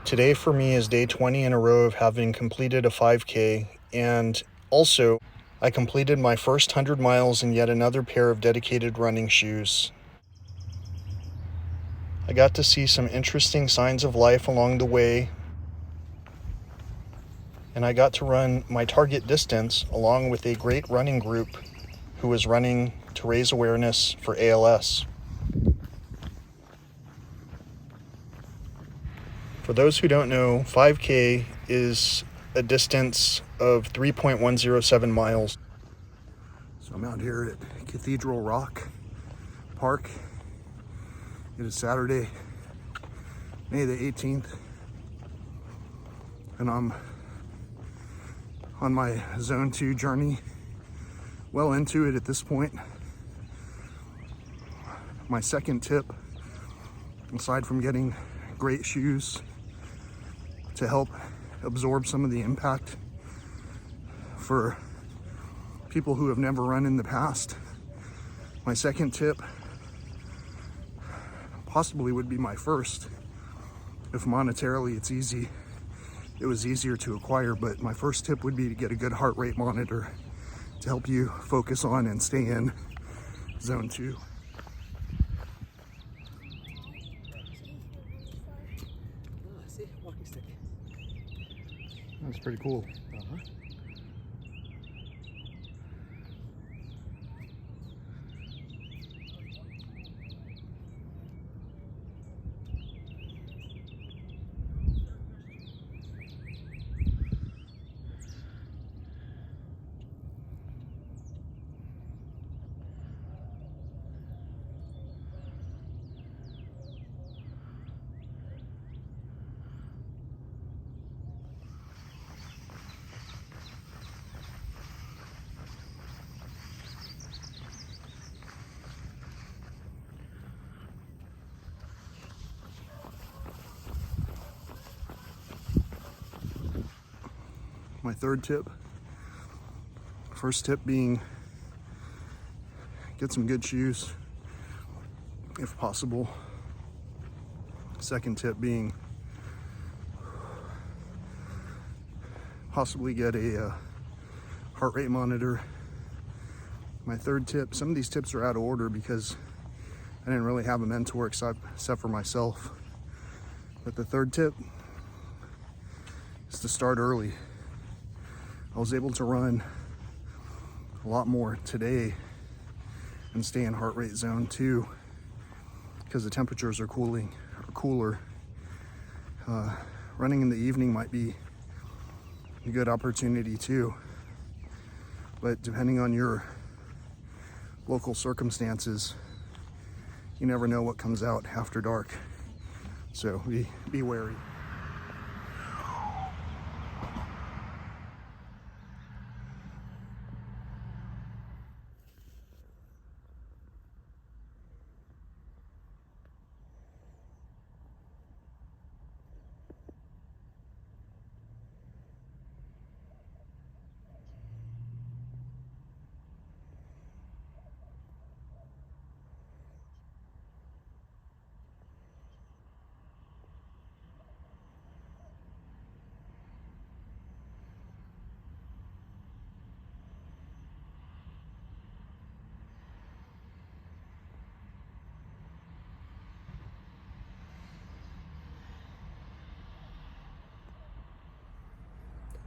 Today for me is day 20 in a row of having completed a 5K, and also I completed my first 100 miles in yet another pair of dedicated running shoes. I got to see some interesting signs of life along the way, and I got to run my target distance along with a great running group who was running to raise awareness for ALS. For those who don't know, 5K is a distance of 3.107 miles. So I'm out here at Cathedral Rock Park. It is Saturday, May the 18th, and I'm on my Zone 2 journey, well into it at this point. My second tip, aside from getting great shoes to help absorb some of the impact for people who have never run in the past, my second tip possibly would be my first if monetarily it was easier to acquire, but my first tip would be to get a good heart rate monitor to help you focus on and stay in Zone 2. Walking stick. That's pretty cool. My third tip, first tip being get some good shoes if possible. Second tip being possibly get a heart rate monitor. My third tip, some of these tips are out of order because I didn't really have a mentor except for myself. But the third tip is to start early. I was able to run a lot more today and stay in heart rate zone 2 because the temperatures are cooler. Running in the evening might be a good opportunity too, but depending on your local circumstances, you never know what comes out after dark, so be wary.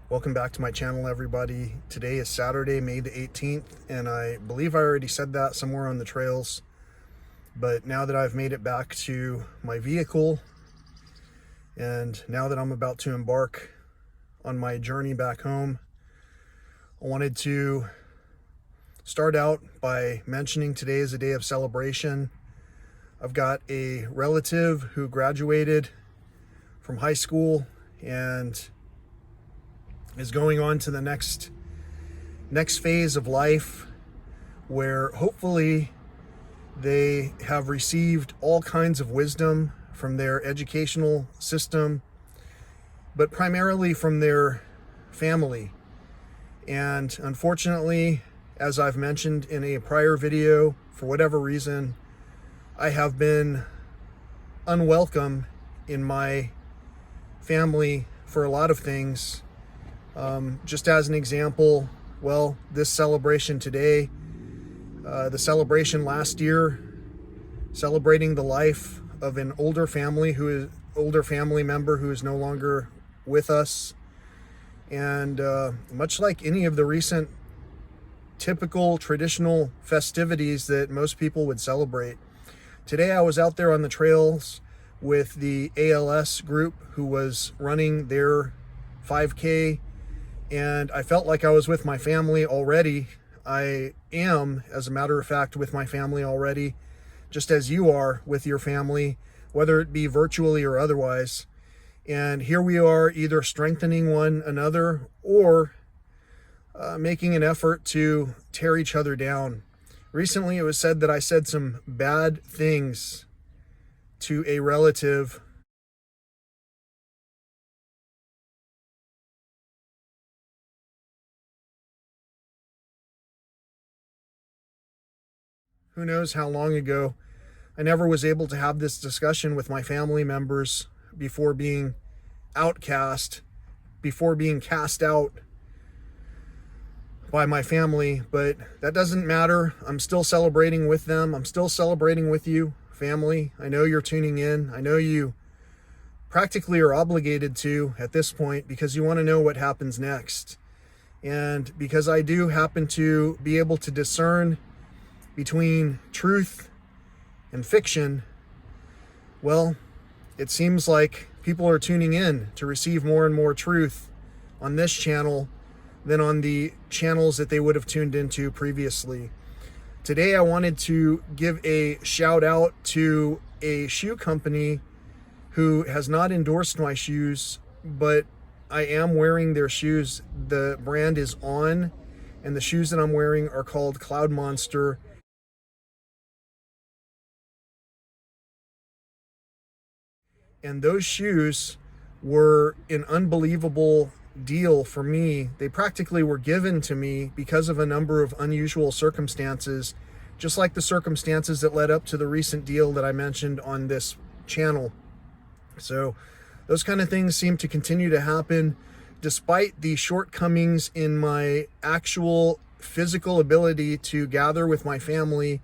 Welcome back to my channel, everybody. Today is Saturday, May the 18th, and I believe I already said that somewhere on the trails, but now that I've made it back to my vehicle, and now that I'm about to embark on my journey back home, I wanted to start out by mentioning today is a day of celebration. I've got a relative who graduated from high school and is going on to the next phase of life, where hopefully they have received all kinds of wisdom from their educational system, but primarily from their family. And unfortunately, as I've mentioned in a prior video, for whatever reason, I have been unwelcome in my family for a lot of things. Just as an example, well, this celebration today, the celebration last year, celebrating the life of an older family member who is no longer with us. And much like any of the recent typical traditional festivities that most people would celebrate, today I was out there on the trails with the ALS group who was running their 5K, and I felt like I was with my family already. I am, as a matter of fact, with my family already, just as you are with your family, whether it be virtually or otherwise. And here we are, either strengthening one another or making an effort to tear each other down. Recently, it was said that I said some bad things to a relative. Who knows how long ago. I never was able to have this discussion with my family members before being outcast, before being cast out by my family, but that doesn't matter. I'm still celebrating with them. I'm still celebrating with you, family. I know you're tuning in. I know you practically are obligated to at this point, because you want to know what happens next. And because I do happen to be able to discern between truth and fiction, well, it seems like people are tuning in to receive more and more truth on this channel than on the channels that they would have tuned into previously. Today, I wanted to give a shout out to a shoe company who has not endorsed my shoes, but I am wearing their shoes. The brand is On, and the shoes that I'm wearing are called Cloudmonster. And those shoes were an unbelievable deal for me. They practically were given to me because of a number of unusual circumstances, just like the circumstances that led up to the recent deal that I mentioned on this channel. So those kind of things seem to continue to happen despite the shortcomings in my actual physical ability to gather with my family.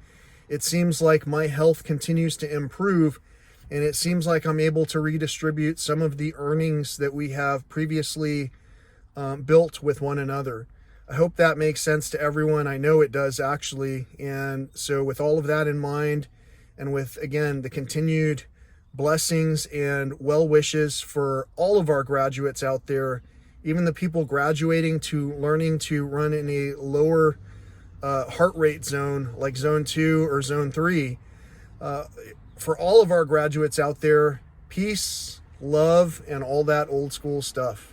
It seems like my health continues to improve, and it seems like I'm able to redistribute some of the earnings that we have previously built with one another. I hope that makes sense to everyone. I know it does, actually. And so with all of that in mind, and with, again, the continued blessings and well wishes for all of our graduates out there, even the people graduating to learning to run in a lower heart rate zone like zone 2 or zone 3, for all of our graduates out there, peace, love, and all that old school stuff.